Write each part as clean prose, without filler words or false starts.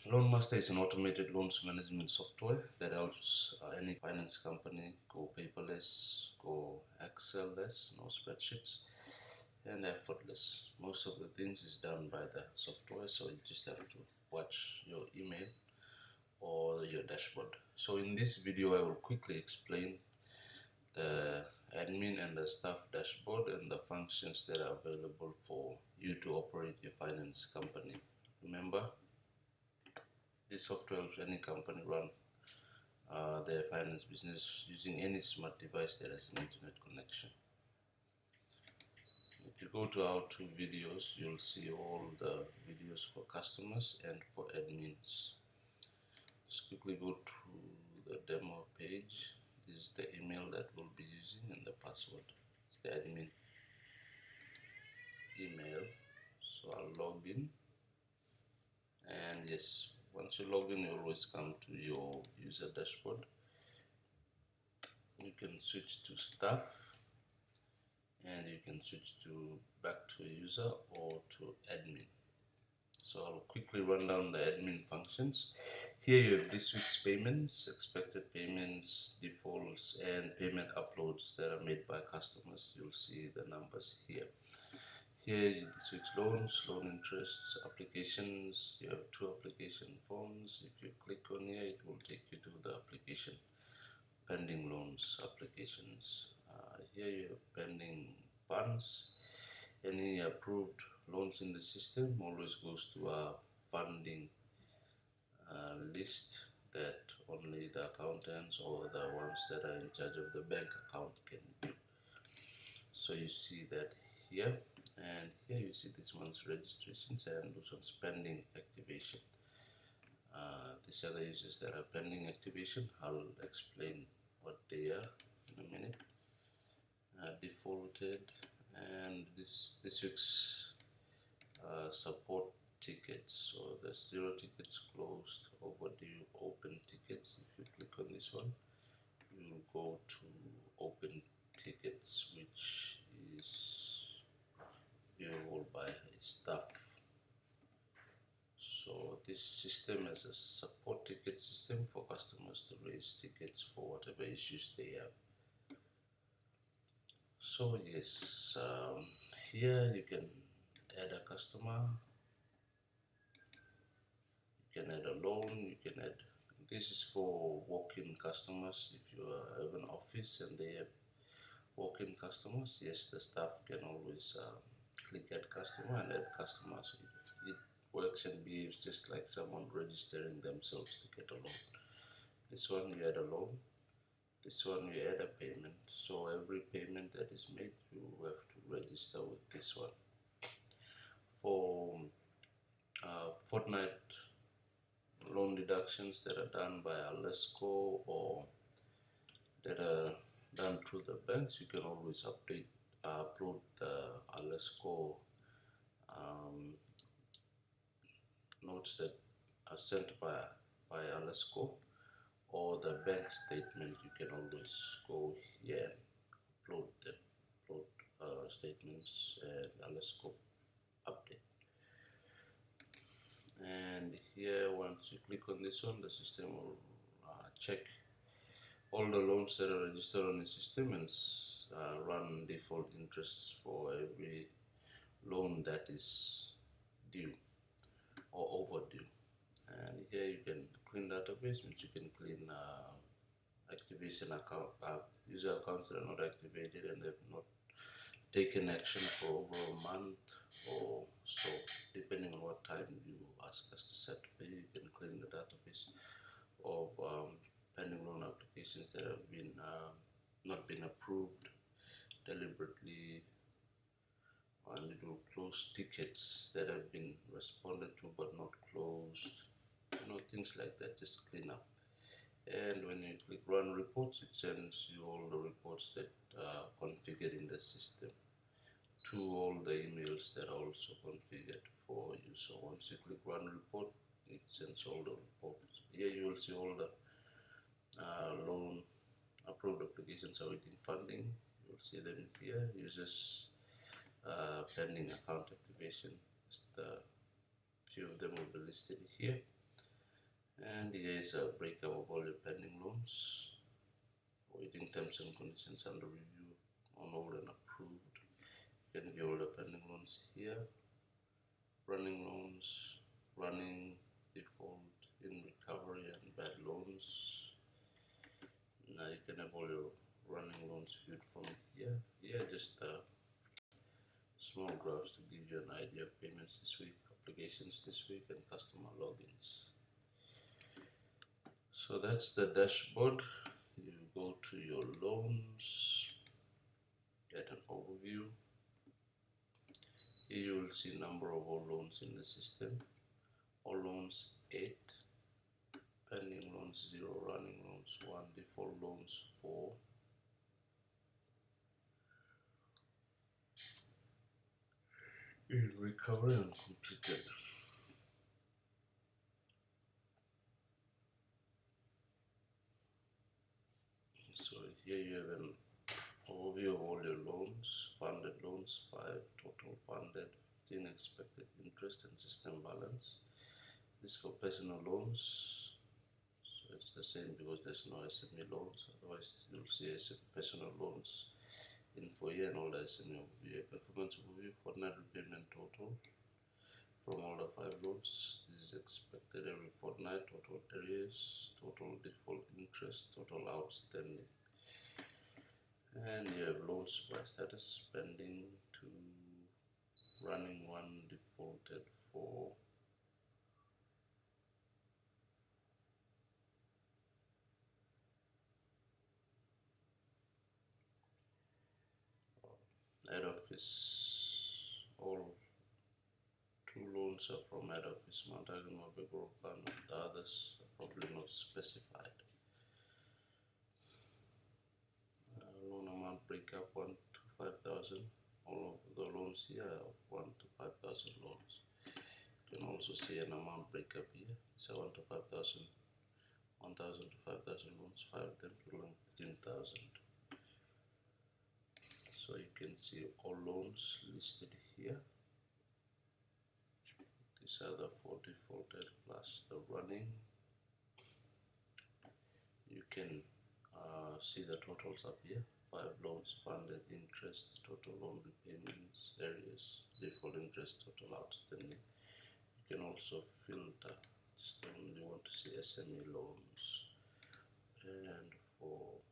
LoanMasta is an automated loans management software that helps any finance company go paperless, go Excel-less, no spreadsheets, and effortless. Most of the things is done by the software, so you just have to watch your email or your dashboard. So in this video, I will quickly explain the admin and the staff dashboard and the functions that are available for you to operate your finance company. Remember, this software helps any company run their finance business using any smart device that has an internet connection. If you go to our two videos, you'll see all the videos for customers and for admins. Just quickly go to the demo page. This is the email that we'll be using and the password. It's the admin email. So I'll log in, and yes, once you log in, you always come to your user dashboard. You can switch to staff, and you can switch to back to user or to admin. So I'll quickly run down the admin functions. Here you have this week's payments, expected payments, defaults, and payment uploads that are made by customers. You'll see the numbers here. Here, this week's loans, loan interests, applications. You have two application forms. If you click on here, it will take you to the application, pending loans applications. Here you have pending funds. Any approved loans in the system always goes to a funding list that only the accountants or the ones that are in charge of the bank account can view. So you see that here, and here you see this one's registrations and this one's pending activation. These are the users that are pending activation. I'll explain what they are in a minute. Defaulted, and this week's support tickets. So there's 0 tickets, closed, overdue, open tickets. If you click on this one, you will go to open tickets, which is viewable by staff. So this system is a support ticket system for customers to raise tickets for whatever issues they have. So yes, here you can add a customer, you can add a loan, you can add, this is for walk-in customers. If you have an office and they have walk-in customers, yes, the staff can always click add customer and add customers. It works and behaves just like someone registering themselves to get a loan. This one you add a loan, this one you add a payment. So every payment that is made, you have to register with this one. For fortnight loan deductions that are done by Alesco or that are done through the banks, you can always upload the Alesco notes that are sent by Alesco, or the bank statement. You can always go here and upload them, statements and Alesco update. And here, once you click on this one, the system will check all the loans that are registered on the system and run default interests for every loan that is due or overdue. And here you can clean database, which you can clean activation account, user accounts that are not activated and they've not taken action for over a month or so, depending on what time you ask us to set for you. You can clean the database of pending loan applications that have been not been approved deliberately, and it will close tickets that have been responded to but not closed, things like that. Just clean up. And when you click run reports, it sends you all the reports that are configured in the system to all the emails that are also configured for you. So once you click run report, it sends all the reports. Here you will see all the loan approved applications awaiting funding. You will see them here. Users pending account activation. Just a few of them will be listed here. And here is a breakup of all your pending loans, waiting terms and conditions under review, on hold and approved. You can view all the pending loans here, running loans, running, default, in recovery, and bad loans. Now you can have all your running loans viewed from here. Here just small graphs to give you an idea of payments this week, applications this week, and customer logins. So that's the dashboard. You go to your loans, get an overview. Here you will see number of all loans in the system. All loans 8, pending loans 0, running loans 1, default loans 4. In recovery and completed. So here you have an overview of all your loans, funded loans 5, total funded 15, expected interest and system balance. This for personal loans, so it's the same because there's no SME loans, otherwise you'll see personal loans info here and all the SME overview, performance overview, fortnight repayment total from all the 5 loans. This is expected every fortnight, total arrears, total default interest, total outstanding. And you have loans by status, pending 2, running 1, defaulted 4. Head office, all 2 loans are from head office, Montague, Mabegorokan, and the others are probably not specified. Loan amount breakup 1 to 5,000. All of the loans here are 1 to 5,000 loans. You can also see an amount breakup here. It's a 1 to 5,000, 1,000 to 5,000 loans, 5 of them totaling 15,000. So you can see all loans listed here. These are the 4 defaulted plus the running. You can see the totals up here. 5 loans funded, interest, total loan repayments, arrears, default interest, total outstanding. You can also filter, just only want to see SME loans. And for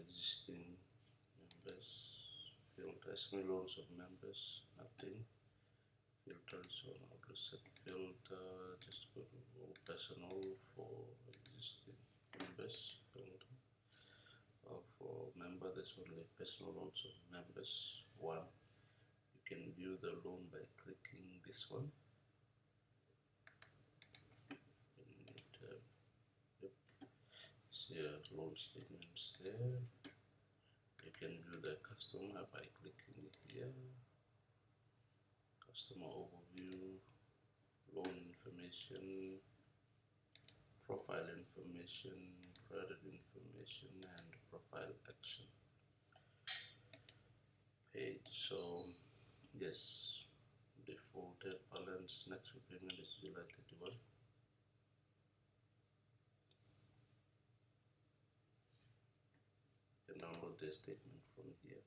existing members, filter SME loans of members, nothing. Filter, so I'll just set filter, just go to all personal for existing members, filter. For member, there's only personal loans of members 1. You can view the loan by clicking this one. Yep. See loan statements there. You can view the customer by clicking here. Customer overview, loan information, profile information, credit information, and profile action page. So yes, defaulted balance, next repayment is July 31. You can download the statement from here.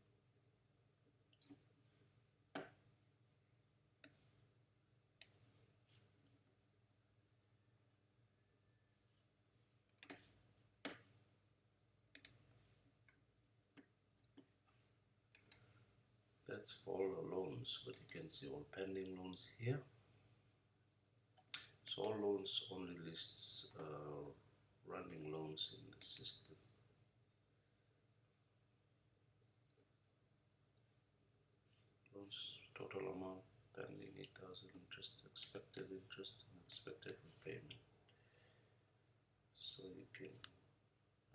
That's for all the loans, but you can see all pending loans here. So all loans only lists running loans in the system. Loans total amount pending 8,000, interest, expected interest, and expected repayment. So you can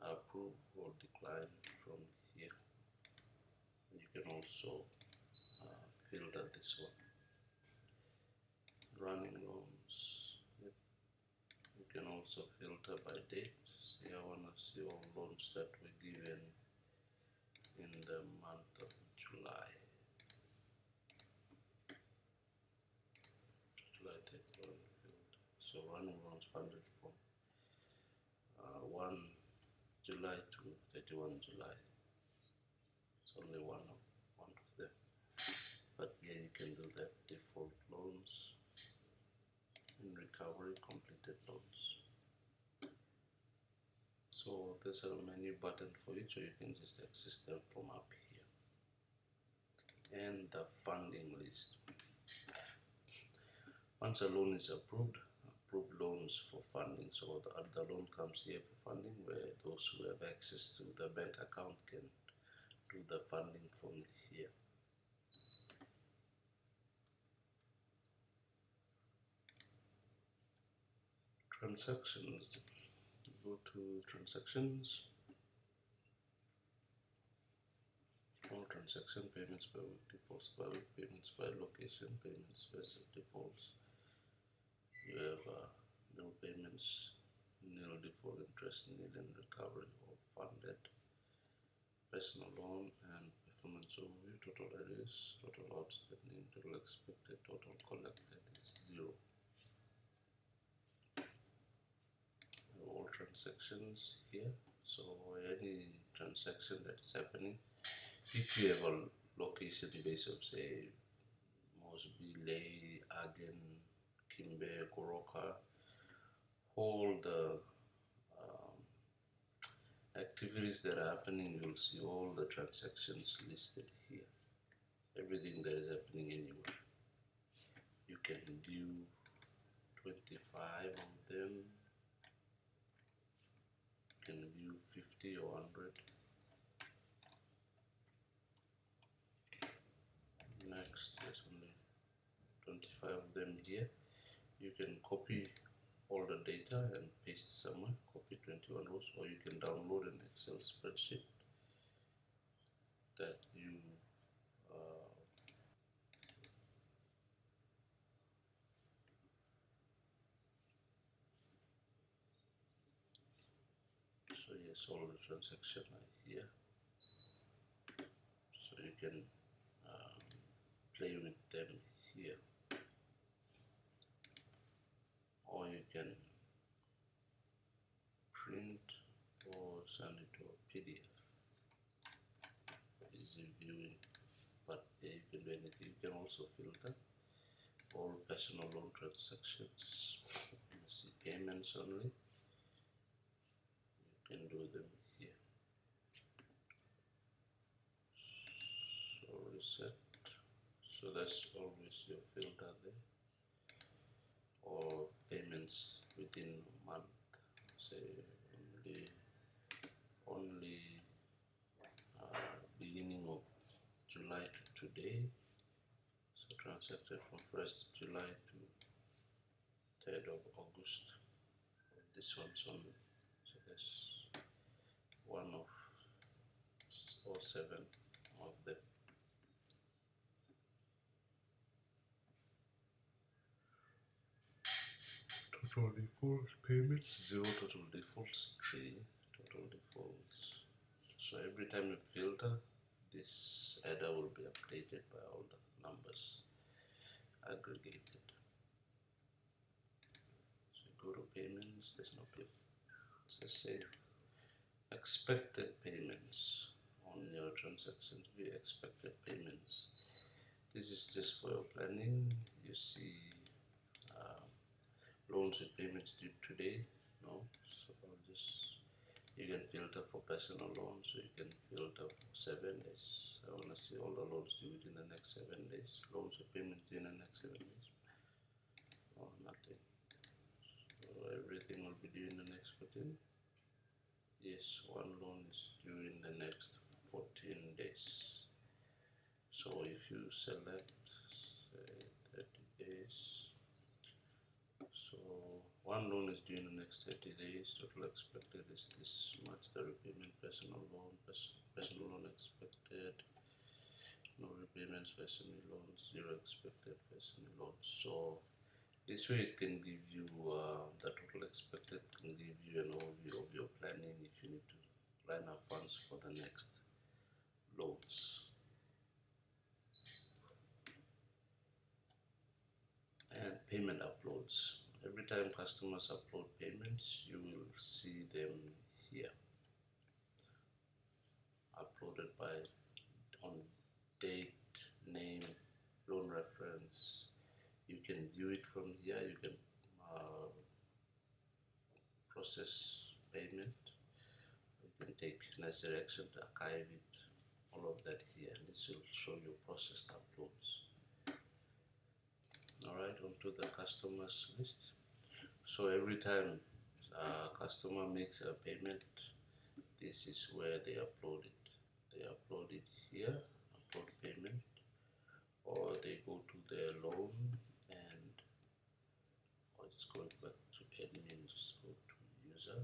approve or decline from here. You can also filter this one. Running loans. Yep. You can also filter by date. Say I want to see all loans that were given in the month of July. July 31 filter. So running loans funded from 1 July to 31 July. It's only one of them. But yeah, you can do that. Default loans, in recovery, completed loans. So there's a menu button for each, so you can just access them from up here. And the funding list. Once a loan is approved loans for funding. So the loan comes here for funding, where those who have access to the bank account can do the funding from here. Transactions. Go to transactions. All transaction, payments by week, defaults by week, payments by location, payments by defaults. You have nil payments, nil default interest, nil in recovery or funded. Personal loan and performance overview. Total arrears, total outstanding, total expected, total collected is 0. All transactions here. So any transaction that is happening, if you have a location base of say Mosby, Ley, Agen, Kimbe, Goroka, all the activities that are happening, you'll see all the transactions listed here. Everything that is happening anywhere. You can view 25 of them. You can view 50 or 100. Next, there's only 25 of them here. You can copy all the data and paste somewhere, copy 21 rows, or you can download an Excel spreadsheet that you so yes, all the transactions are here, so you can play with them here, or you can print or send it to a PDF. Easy viewing, but yeah, you can do anything. You can also filter all personal loan transactions. You see payments only. You can do them here. So reset. So that's always your filter there. Or payments within a month. Say only beginning of July to today. So transacted from 1st July to 3rd of August. This one's only. So that's one of or 7 of them. Total defaults payments 0, total defaults 3, total defaults. So every time you filter, this header will be updated by all the numbers aggregated. So you go to payments, there's no payment. Let's say expected payments on your transactions. We expected payments. This is just for your planning. You see loans with payments due today. No, so you can filter for personal loans, so you can filter for 7 days. I want to see all the loans due within the next 7 days. Loans with payments due in the next 7 days. Oh, nothing. So everything will be due in the next 14. Yes, one loan is due in the next 14 days. So if you select, say, 30 days, so one loan is due in the next 30 days, total expected is this much, the repayment, personal loan expected, no repayments for SME loans, 0 expected for SME loans. So this way it can give you the total expected, can give you an overview of your planning if you need to plan out funds for the next loans. And payment uploads. every time customers upload payments, you will see them here, uploaded by on date, name, loan reference. You can view it from here. You can process payment. You can take necessary action to archive it. All of that here. This will show you processed uploads. Alright, onto the customers list. So every time a customer makes a payment, this is where they upload it. They upload it here, upload payment, or they go to their loan and it's going back to admin, just go to user.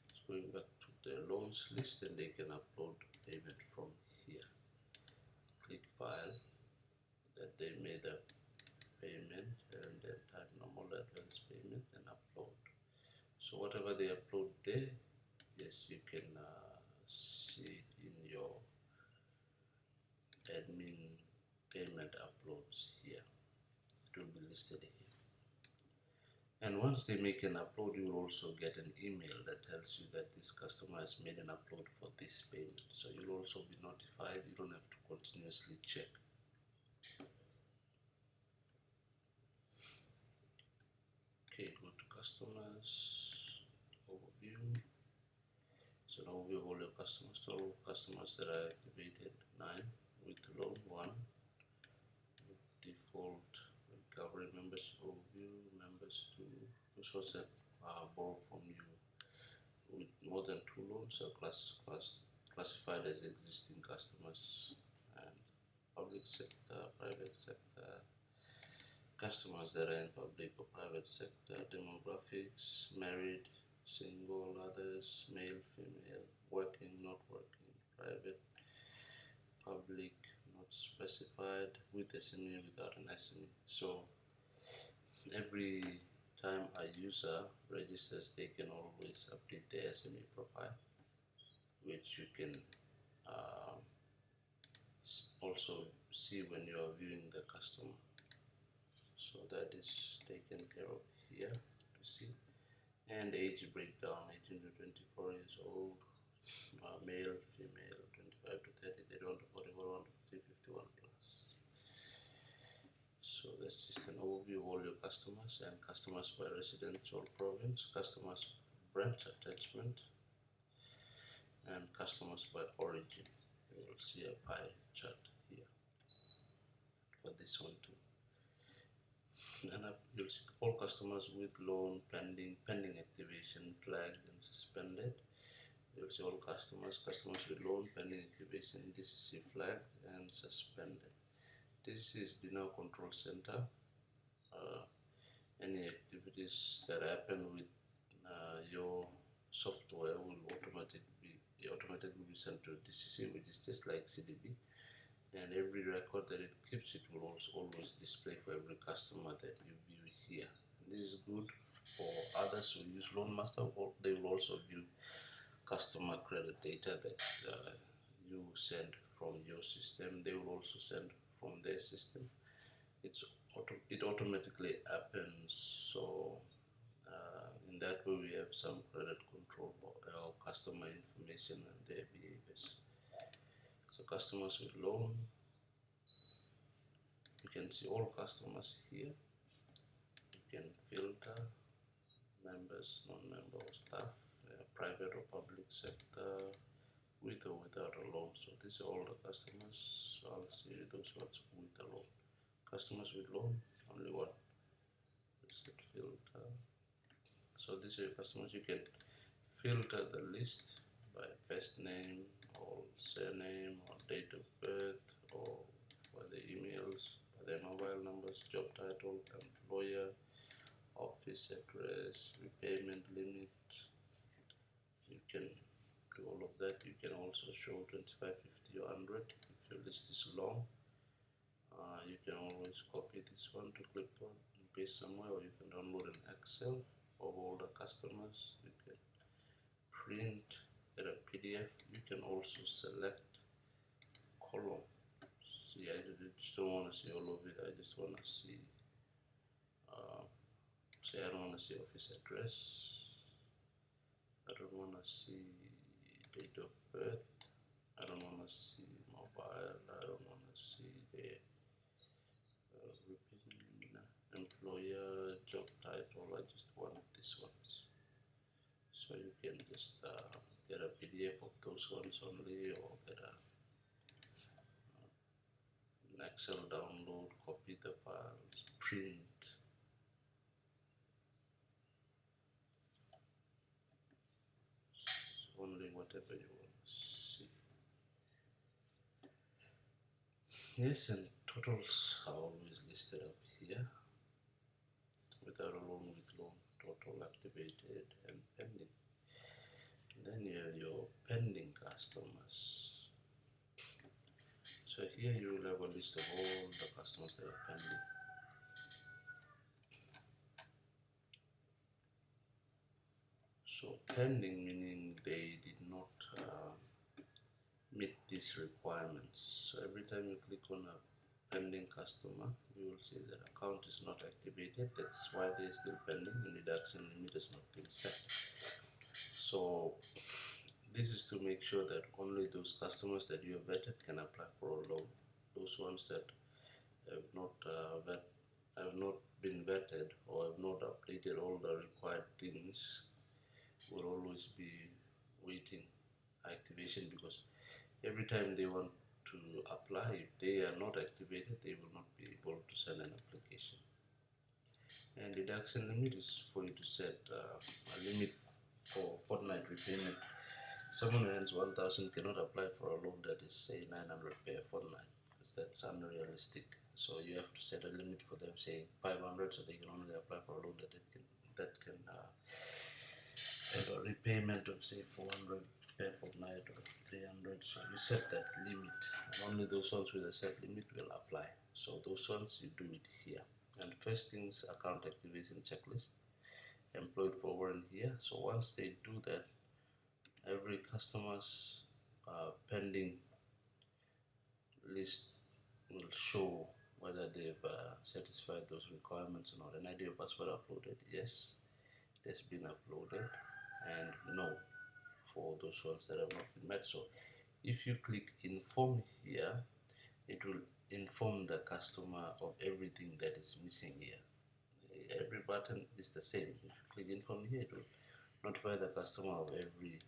It's going back to their loans list and they can upload payment from here. Click file that they made a payment and then type normal advance payment and upload. So whatever they upload there, yes, you can see it in your admin payment uploads here. It will be listed here. And once they make an upload, you will also get an email that tells you that this customer has made an upload for this payment. So you'll also be notified. You don't have to continuously check. Okay, go to customers, overview. So now we have all your customers, total customers that are activated, 9, with loan 1, with default recovery members overview, members 2, those ones that borrow from you with more than 2 loans are classified as existing customers, and public sector, private sector, customers that are in public or private sector, demographics, married, single, others, male, female, working, not working, private, public, not specified, with SME, without an SME. So every time a user registers, they can always update their SME profile, which you can also see when you are viewing the customer. So that is taken care of here to see. And age breakdown, 18 to 24 years old, male, female, 25 to 30, 31 to 41, 50, 51 plus. So that's just an overview of all your customers, and customers by residence or province, customers branch attachment, and customers by origin. You will see a pie chart here for this one too. And you'll see all customers with loan pending activation, flagged and suspended. You'll see all customers with loan pending activation, DCC flagged and suspended. This is the now control center. Any activities that happen with your software will automatically be sent to DCC, which is just like CDB. And every record that it keeps, it will also always display for every customer that you view here. And this is good for others who use LoanMasta. They will also view customer credit data that you send from your system. They will also send from their system. It automatically happens. So in that way, we have some credit control of our customer information and their behaviors. So customers with loan, you can see all customers here. You can filter members, non-member, or staff, private or public sector, with or without a loan. So these are all the customers. So I'll see those ones with a loan. Customers with loan, only one. Set filter. So these are your customers. You can filter the list by first name or surname or date of birth, or by the emails, by their mobile numbers, job title, employer, office address, repayment limit. You can do all of that. You can also show 25, 50 or 100 if your list is long. You can always copy this one to clipboard and paste somewhere, or you can download an Excel of all the customers. You can print at a PDF. You can also select column. See, I just don't want to see all of it. I just want to see Say I don't want to see office address, I don't want to see date of birth, I don't want to see mobile, I don't want to see the employer, job title, I just want this ones. So you can just get a PDF of those ones only, or get an Excel download, copy the files, print. Only whatever you want to see. Yes, and totals are always listed up here. Without a loan, with loan, total, activated, and pending. And then you have your pending customers. So here you will have a list of all the customers that are pending. So pending meaning they did not meet these requirements. So every time you click on a pending customer, you will see that account is not activated. That's why they are still pending and deduction limit has not been set. So this is to make sure that only those customers that you have vetted can apply for a loan. Those ones that have not been vetted or have not updated all the required things will always be waiting activation, because every time they want to apply, if they are not activated, they will not be able to send an application. And deduction limit is for you to set a limit for fortnight repayment. Someone who earns 1,000 cannot apply for a loan that is, say, 900 per fortnight, because that's unrealistic. So you have to set a limit for them, saying 500, so they can only apply for a loan that can have a repayment of, say, 400 per fortnight or 300. So you set that limit, and only those ones with a set limit will apply. So those ones you do it here. And first things, account activation checklist, employed forward in here. So once they do that, every customer's pending list will show whether they've satisfied those requirements or not. An ID password uploaded, yes, it has been uploaded, and no for those ones that have not been met. So if you click inform here, it will inform the customer of everything that is missing here. Every button is the same. If you click inform here, it will notify the customer of every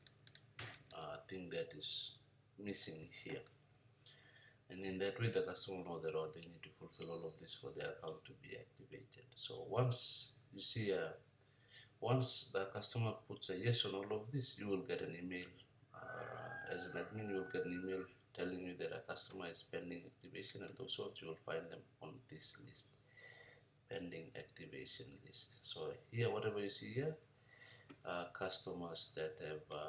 thing that is missing here. And in that way, the customer will know that they need to fulfill all of this for their account to be activated. So once you see once the customer puts a yes on all of this, you will get an email. As an admin, you will get an email telling you that a customer is pending activation, and those ones you will find them on this list, pending activation list. So here, whatever you see here, customers that have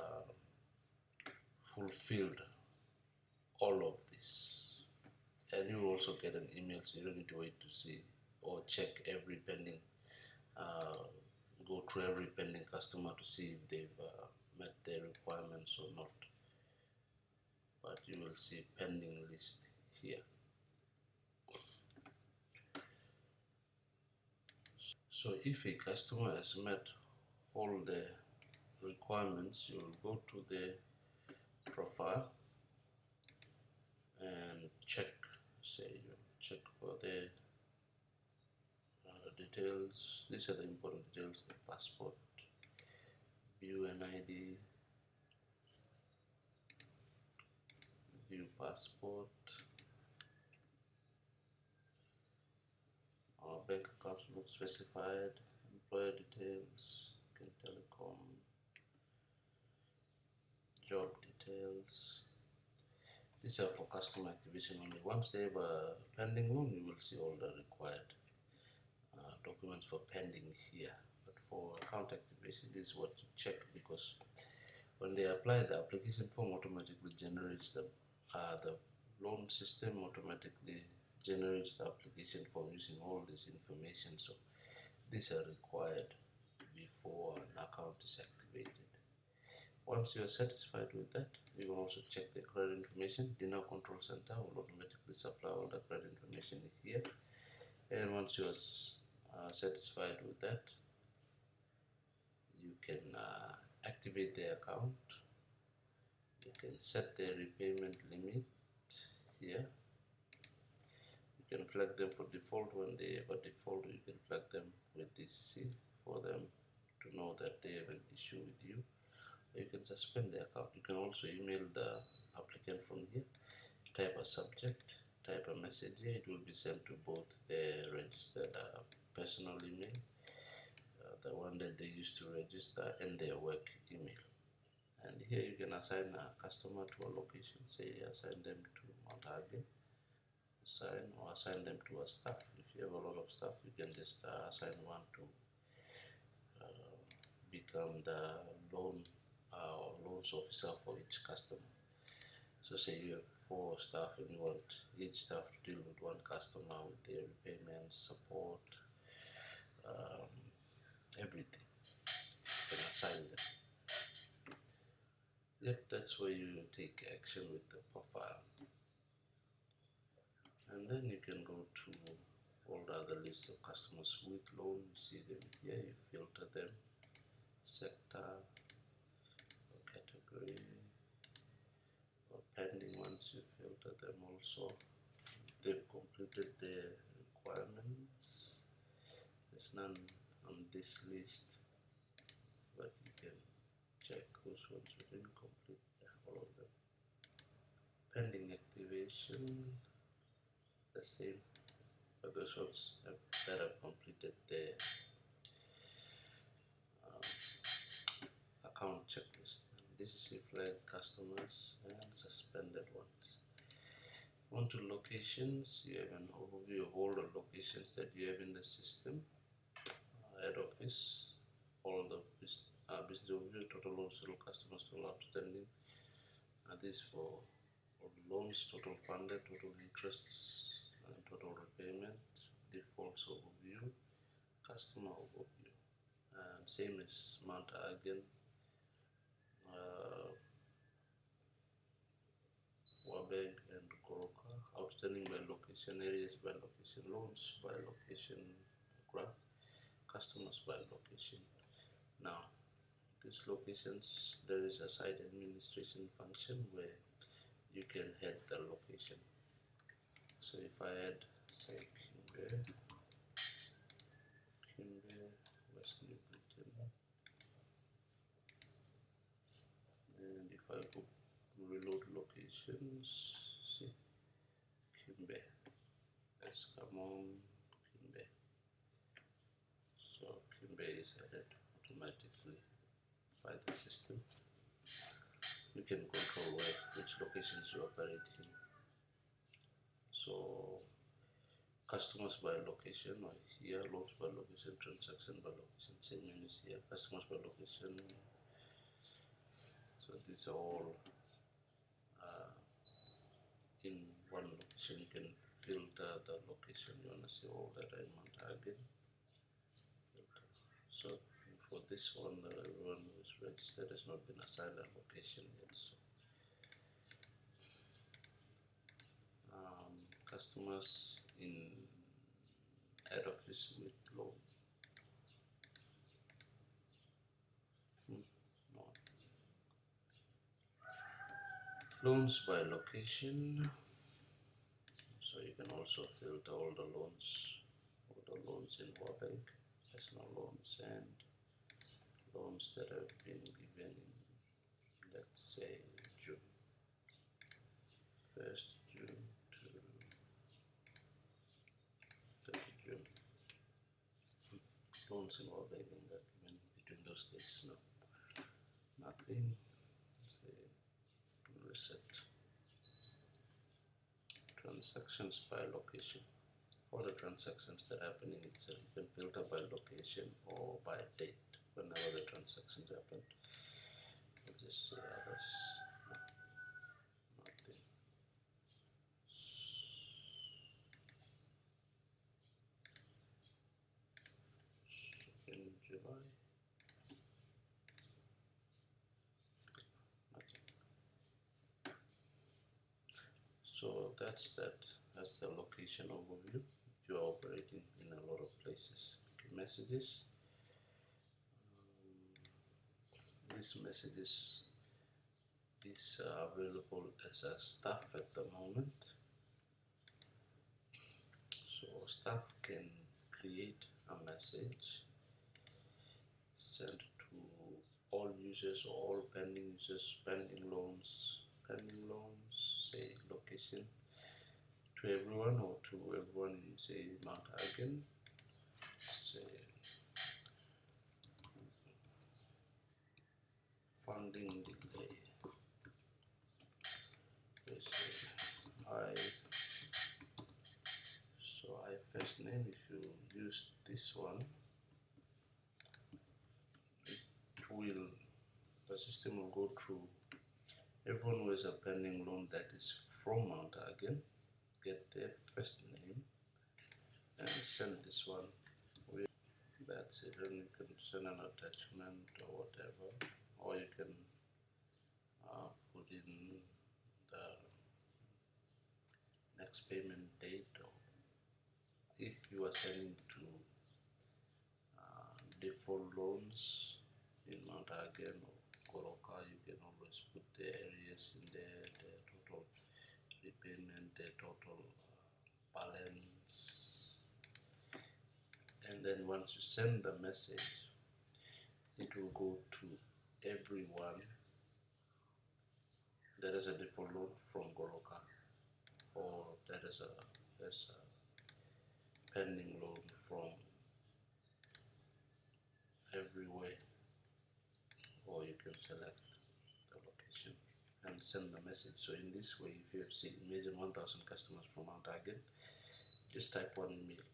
fulfilled all of this. And you will also get an email, so you don't need to wait to see or check every pending, go through every pending customer to see if they've met their requirements or not. But you will see pending list here. So if a customer has met all the requirements, you will go to the profile and check, say you check for the details. These are the important details: the passport, view NID, view passport, bank account not specified, employer details, telecom, job details. These are for customer activation only. Once they have a pending loan, you will see all the required documents for pending here. But for account activation, this is what to check, because when they apply, the application form automatically generates the loan system automatically generates the application form using all this information. So these are required before an account is activated. Once you are satisfied with that, you will also check the credit information. The Now Control Center will automatically supply all the credit information here. And once you are satisfied with that, can activate their account. You can set their repayment limit here. You can flag them for default. When they have a default, you can flag them with DCC for them to know that they have an issue with you. You can suspend the account. You can also email the applicant from here. Type a subject, type a message here. It will be sent to both their registered personal email, the one that they used to register, and their work email. And here you can assign a customer to a location. Say assign them to Mount Hagen, assign them to a staff. If you have a lot of staff, you can just assign one to become the loans officer for each customer. So say you have 4 staff and you want each staff to deal with one customer with their repayments, support, everything. You can assign them. Yep, that's where you take action with the profile. And then you can go to all the other list of customers with loan. You see them here, you filter them, sector, or category, or pending ones, you filter them also. They've completed their requirements. There's none on this list, but you can check those ones who didn't complete all of them. Pending activation, the same for those ones that have completed their account checklist. This is flagged customers and suspended ones. On to locations, you have an overview of all the locations that you have in the system. Head office, all the business overview, total loans, total customers, total outstanding. This for all loans, total funded, total interests, and total repayment, defaults overview, customer overview. And same as Mount Hagen, Wabeg and Koroka, outstanding by location, areas by location, loans by location graph, customers by location. Now, these locations, there is a site administration function where you can head the location. So if I add, say, Kimbe, West New Britain, and if I go reload locations, see, Kimbe, let's come on, Kimbe. So Kimbe is added automatically by the system. You can control which locations you operate in. So customers by location, or here, loans by location, transaction by location, same as here, customers by location. So these are all in one location. You can filter the location you want to see all that in Mount Hagen. So for this one, everyone who is registered has not been assigned a location yet. So customers in head office with loan. No. Loans by location. So you can also filter all the loans in Wabeg, personal loans, and loans that have been given in, let's say, June, 1st June to 30 June. Loans in Wabeg and that given between those dates, no, nothing. Say, reset. Transactions by location. All the transactions that happen in itself, you can filter by location or by date whenever the transactions happen. I'll just say others. Nothing. In July. Nothing. So that's that. That's the location overview. If you are operating in a lot of places, messages. This messages is available as a staff at the moment. So staff can create a message, send to all users or all pending users, pending loans, say location, to everyone or to everyone in say Mount Hagen, say funding delay. Say I, so I first name, if you use this one, the system will go through everyone who has a pending loan that is from Mount Hagen, get their first name and send this one. That's it. Then you can send an attachment or whatever, or you can put in the next payment date, or if you are sending to default loans in Mount Hagen or Goroka, you can always put the areas in there, the total repayment, the total balance, and then once you send the message, it will go to everyone that is a default loan from Goroka, or that is a pending loan from everywhere, or you can select the location and send the message. So in this way, if you have seen, imagine 1,000 customers from Mount Hagen, just type one email,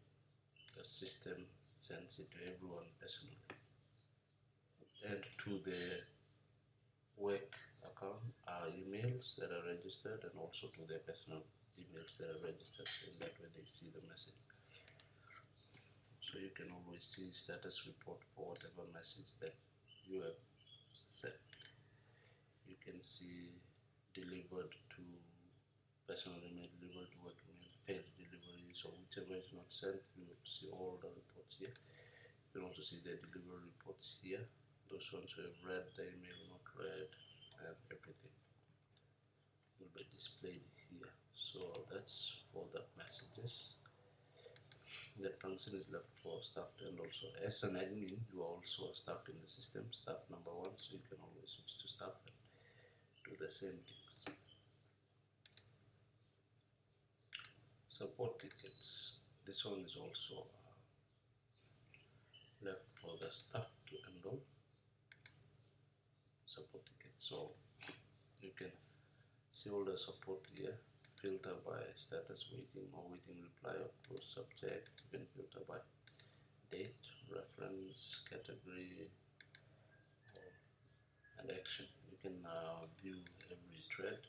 the system sends it to everyone personally and to the work account emails that are registered, and also to their personal emails that are registered. So in that way they see the message. So you can always see status report for whatever message that you have set. You can see delivered to personal email, delivered to work email, failed delivery. So whichever is not sent, you will see all the reports here. You can also see the delivery reports here. Those ones who have read the email, not read, and everything will be displayed here. So that's for the messages. That function is left for staff, and also as an admin, you are also a staff in the system, staff number one, so you can always switch to staff and do the same things. Support tickets. This one is also left for the staff to handle. Support tickets. So you can see all the support here. Filter by status waiting or waiting reply, of course, subject. You can filter by date, reference, category, and action. You can view every thread.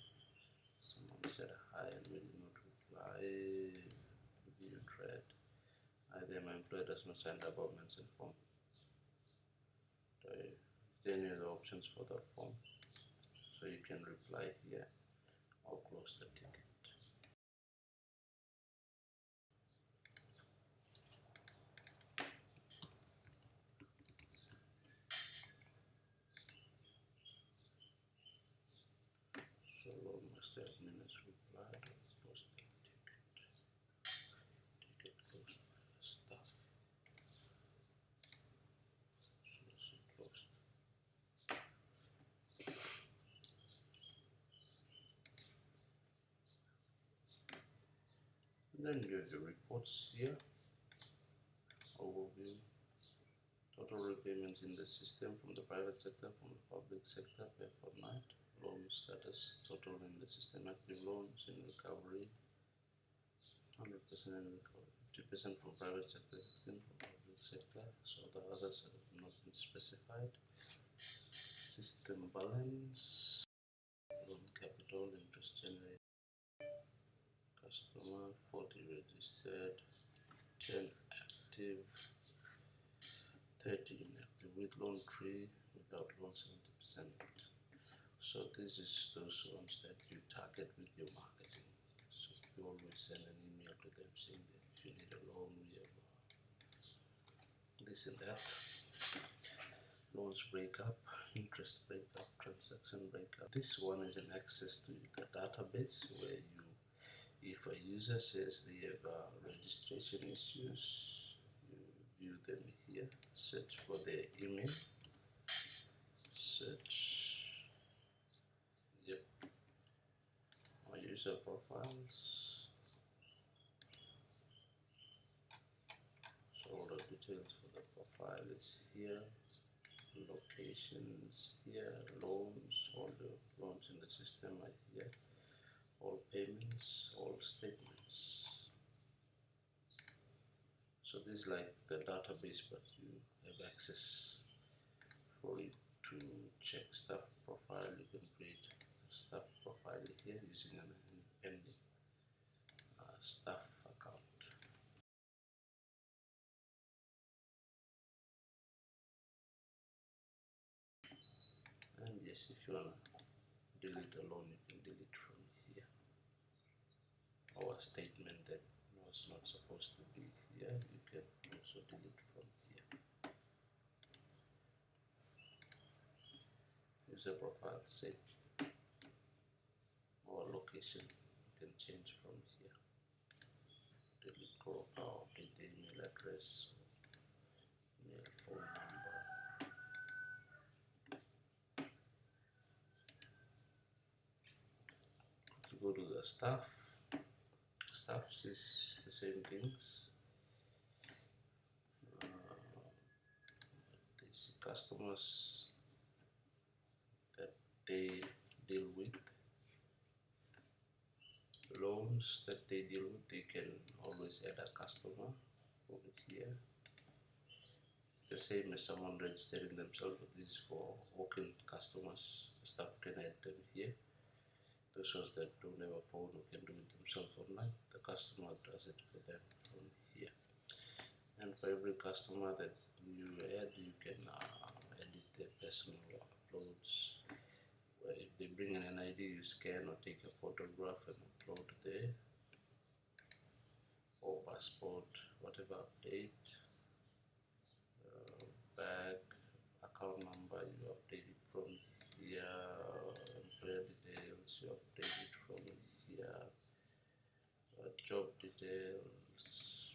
Someone said hi and we did not reply. View thread. Either my employer does not send above mentioned form. Any other options for the form. So you can reply here or close the ticket. So LoanMasta admin has replied or closed the ticket. Ticket closed by the staff. So closed. And then you have the reports here. Overview. Total repayments in the system from the private sector, from the public sector per fortnight. Loan status, total in the system, active loans in recovery, 100% in recovery, 50% from private sector, 16% from public sector. So the others have not been specified. System balance, loan capital, interest generated, customer, 40 registered, 10 active, 30 inactive, with loan 3, without loan 70%. So this is those ones that you target with your marketing. So you always send an email to them saying that if you need a loan, we have this and that. Loans break up. interest breakup, transaction breakup. This one is an access to the database where if a user says they have registration issues, you view them here, search for their email, search, yep, my user profiles, so all the details for the profile is here, locations here, loans, all the loans in the system are here, all payments, all statements. So this is like the database, but you have access for it to check staff profile. You can create staff profile here using an pending staff account. And yes, if you want to delete a loan, you can delete from here. Or a statement that was not supposed to be here, you can also delete from here. User profile set or location you can change from here. Delete group or update the email address, mail phone number. To go to the staff is the same things. These customers that they deal with, loans that they deal with, they can always add a customer over here. The same as someone registering themselves, but this is for walk-in customers. The staff can add them here. Those that don't have a phone who can do it themselves online, the customer does it for them from here. And for every customer that you add, you can edit their personal uploads. Where if they bring an NID, you scan or take a photograph and upload there, or passport, whatever update. Bag, account number, you update it from here, employer details, you update it from here, job details,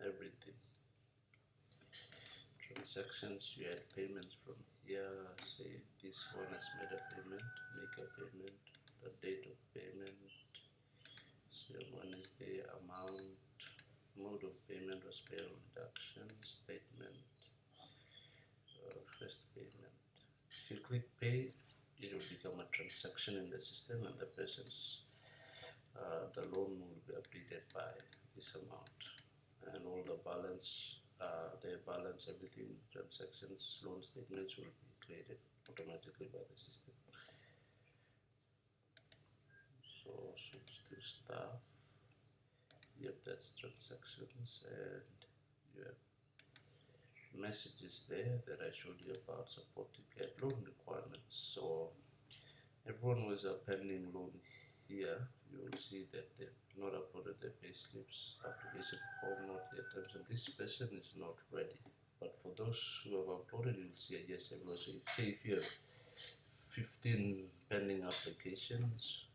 everything. Transactions, you add payments from here, say this one has made a payment, make a payment, the date of payment, so when is the amount, mode of payment was payroll deduction, statement, first payment. If you click pay, it will become a transaction in the system, and the person's the loan will be updated by this amount, and all the balance, their balance, everything, transactions, loan statements will be created automatically by the system. So switch to staff. Yep, that's transactions, and you have messages there that I showed you about support to get loan requirements. So everyone who has a pending loan here, you will see that they've not uploaded their payslips, application form not yet, and this person is not ready. But for those who have uploaded, you will see a yes everywhere. So if you have 15 pending applications,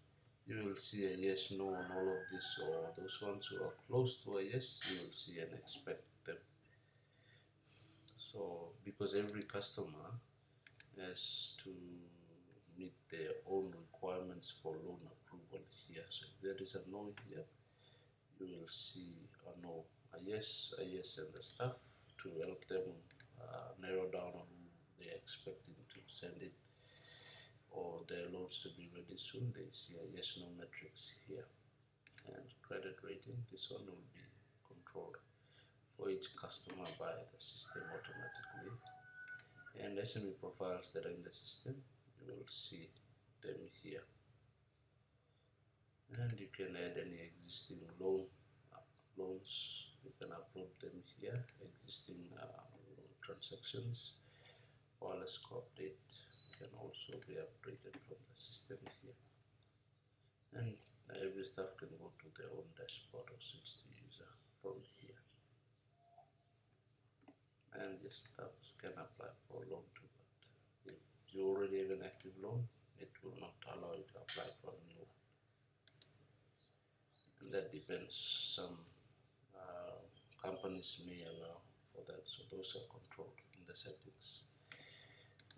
you will see a yes, no on all of this, or those ones who are close to a yes, you will see and expect them. So because every customer has to meet their own requirements for loan approval here. So if there is a no here, you will see a no, a yes, and the stuff to help them narrow down on who they are expecting to send it, or their loans to be ready soon. They see a yes, no metrics here. And credit rating, this one will be controlled for each customer by the system automatically. And SME profiles that are in the system, you will see them here. And you can add any existing loans, you can upload them here, existing transactions. Wireless score update can also be updated from the system here. And every staff can go to their own dashboard or switch to user from here. And the staff can apply for loan too, but you already have an active loan, it will not allow you to apply for a new one. And that depends. Some companies may allow for that, so those are controlled in the settings,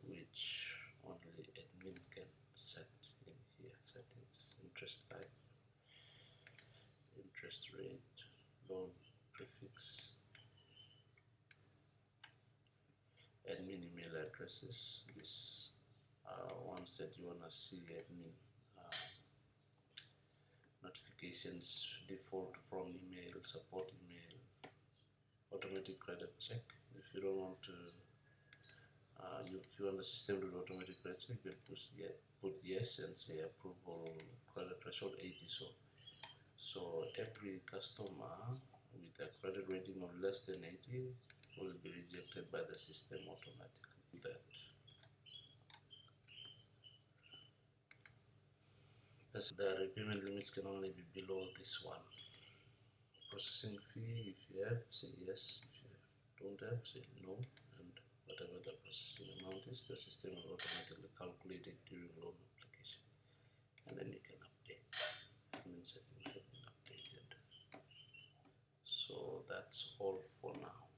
which only admin can set in here. Settings, interest type, interest rate, loan prefix, admin email addresses. These are ones that you want to see admin notifications, default from email, support email, automatic credit check. If you don't want to, if you want the system to do automatic credit check, you put yes and say approval credit threshold 80. So every customer with a credit rating of less than 80 will be rejected by the system automatically. The repayment limits can only be below this one. Processing fee, if you have, say yes. If you don't have, say no. And whatever the processing amount is, the system will automatically calculate it during loan application. And then you can update. Admin settings have been updated. So that's all for now.